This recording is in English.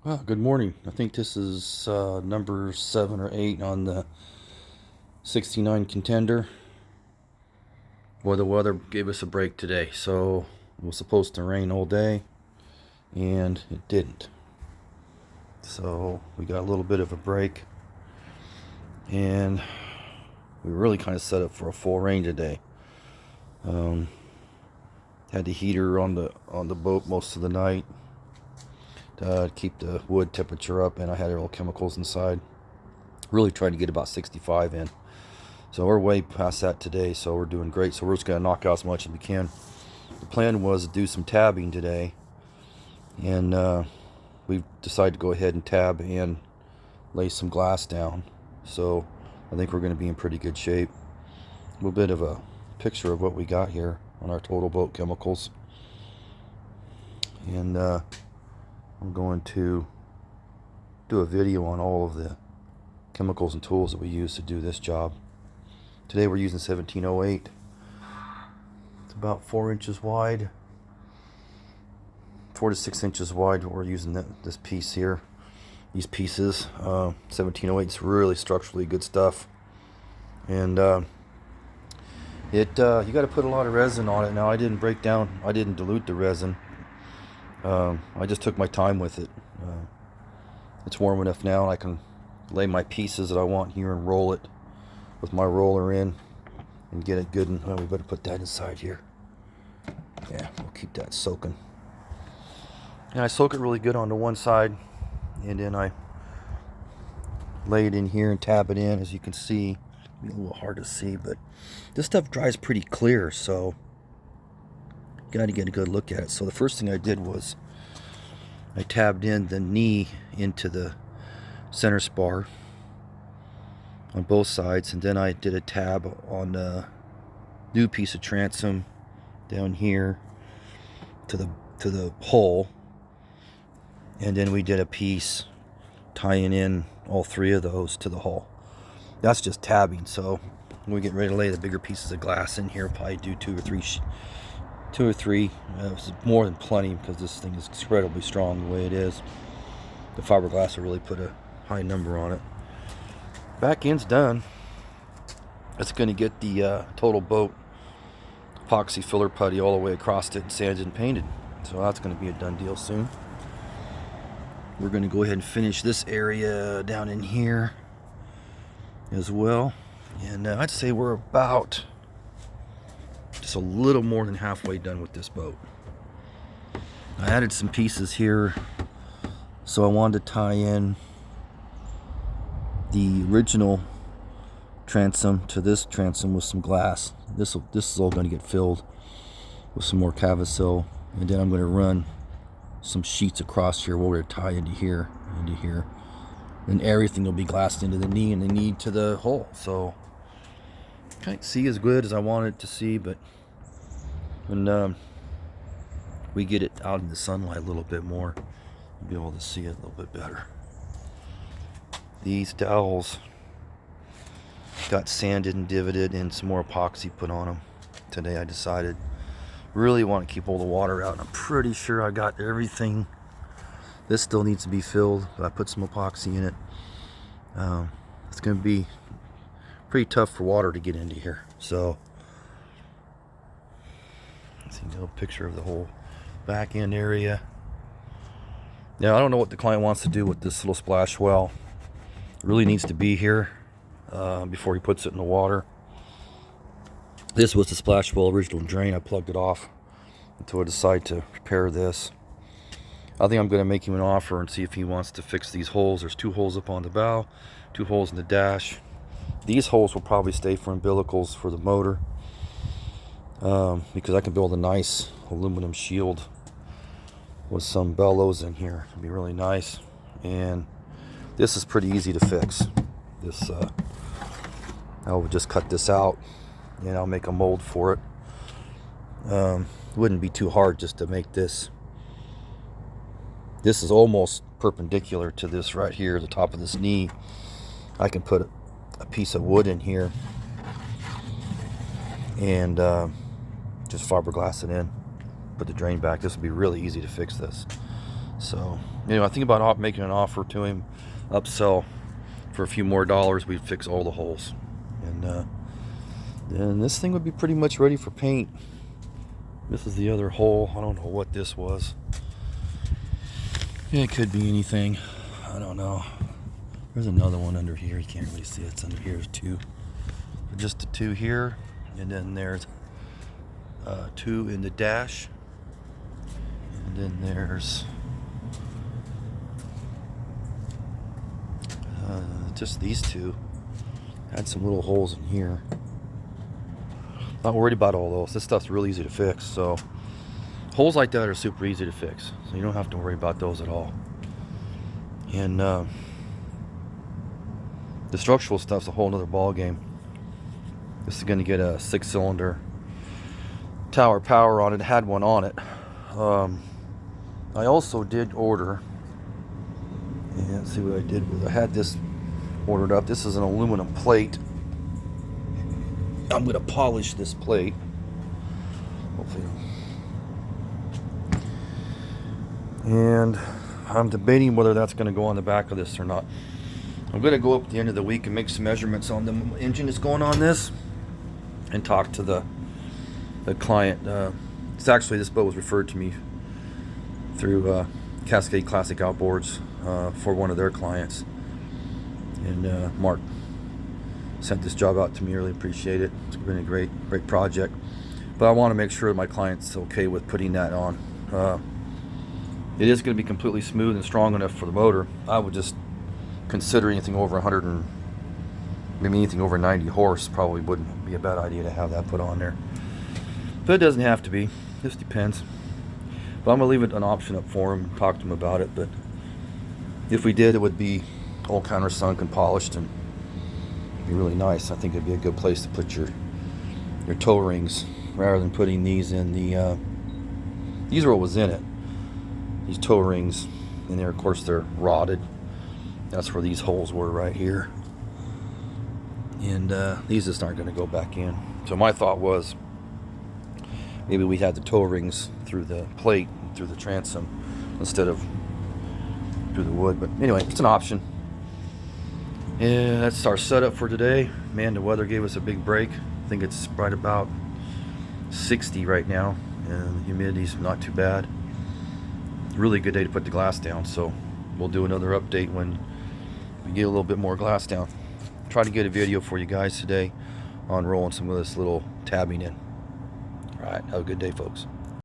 Well, good morning. I think this is number 7 or 8 on the 69 Contender. Well, the weather gave us a break today, so it was supposed to rain all day, and it didn't. So we got a little bit of a break, and we really kind of set up for a full rain today. Had the heater on the boat most of the night to keep the wood temperature up, and I had all chemicals inside. Really trying to get about 65 in. So we're way past that today, so we're doing great. So we're just going to knock out as much as we can. The plan was to do some tabbing today, and we've decided to go ahead and tab and lay some glass down. So I think we're going to be in pretty good shape. A little bit of a picture of what we got here on our total boat chemicals. And I'm going to do a video on all of the chemicals and tools that we use to do this job. Today we're using 1708. It's about 4 inches wide, 4 to 6 inches wide. We're using this piece here, these pieces. 1708 is really structurally good stuff, and you got to put a lot of resin on it. Now I didn't dilute the resin. I just took my time with it. It's warm enough now, and I can lay my pieces that I want here and roll it with my roller in and get it good. And well, we better put that inside here. Yeah, we'll keep that soaking. And I soak it really good on the one side, and then I lay it in here and tab it in. As you can see, it'll be a little hard to see, but this stuff dries pretty clear, so you got to get a good look at it. So the first thing I did was I tabbed in the knee into the center spar on both sides, and then I did a tab on the new piece of transom down here to the hole, and then we did a piece tying in all three of those to the hull. That's just tabbing. So when we get ready to lay the bigger pieces of glass in here, probably do two or three. It's more than plenty because this thing is incredibly strong the way it is. The fiberglass will really put a high number on it. Back end's done. It's going to get the total boat epoxy filler putty all the way across it and sanded and painted. So that's going to be a done deal soon. We're going to go ahead and finish this area down in here as well. And I'd say we're about just a little more than halfway done with this boat. I added some pieces here, so I wanted to tie in the original transom to this transom with some glass. This is all going to get filled with some more Cavasil, and then I'm going to run some sheets across here. We're going to tie into here, and everything will be glassed into the knee and the knee to the hole. So can't see as good as I want it to see, but when we get it out in the sunlight a little bit more, you'll be able to see it a little bit better. These dowels got sanded and divoted and some more epoxy put on them. Today I decided really want to keep all the water out, and I'm pretty sure I got everything. This still needs to be filled, but I put some epoxy in it. It's going to be pretty tough for water to get into here. So let's see a little picture of the whole back end area. Now I don't know what the client wants to do with this little splash well. It really needs to be here before he puts it in the water. This was the splash well original drain. I plugged it off until I decide to repair this. I think I'm going to make him an offer and see if he wants to fix these holes. There's 2 holes up on the bow, 2 holes in the dash. These holes will probably stay for umbilicals for the motor, because I can build a nice aluminum shield with some bellows in here. It'll be really nice. And this is pretty easy to fix. This I will just cut this out and I'll make a mold for it. Wouldn't be too hard just to make this. This is almost perpendicular to this right here, the top of this knee. I can put a piece of wood in here and just fiberglass it in, put the drain back. This would be really easy to fix this. So anyway, I think about making an offer to him, upsell for a few more dollars. We'd fix all the holes, and then this thing would be pretty much ready for paint. This is the other hole. I don't know what this was. It could be anything. I don't know. There's another one under here. You can't really see it. It's under here. There's two. Just the two here, and then there's two in the dash, and then there's just these two. Had some little holes in here. Not worried about all those. This stuff's really easy to fix. So holes like that are super easy to fix, so you don't have to worry about those at all. And the structural stuff's a whole nother ball game. This is going to get a 6-cylinder tower power on it. It had one on it. I also did order, and let's see what I did with it. I had this ordered up. This is an aluminum plate. I'm going to polish this plate. Hopefully. And I'm debating whether that's going to go on the back of this or not. I'm going to go up at the end of the week and make some measurements on the engine that's going on this, and talk to the client. It's actually, this boat was referred to me through Cascade Classic Outboards for one of their clients, and Mark sent this job out to me. Really appreciate it. It's been a great project, but I want to make sure my client's okay with putting that on. It is going to be completely smooth and strong enough for the motor. I would just consider anything over 100 and maybe anything over 90 horse probably wouldn't be a bad idea to have that put on there. But it doesn't have to be. Just depends. But I'm going to leave it an option up for him and talk to him about it. But if we did, it would be all countersunk and polished and be really nice. I think it'd be a good place to put your toe rings rather than putting these in the these are what was in it. These toe rings in there, of course, they're rotted. That's where these holes were, right here. And these just aren't going to go back in. So my thought was maybe we had the toe rings through the plate, through the transom, instead of through the wood. But anyway, it's an option. And that's our setup for today. Man, the weather gave us a big break. I think it's right about 60 right now, and the humidity's not too bad. Really good day to put the glass down, so we'll do another update when we get a little bit more glass down. Try to get a video for you guys today on rolling some of this little tabbing in. All right, have a good day, folks.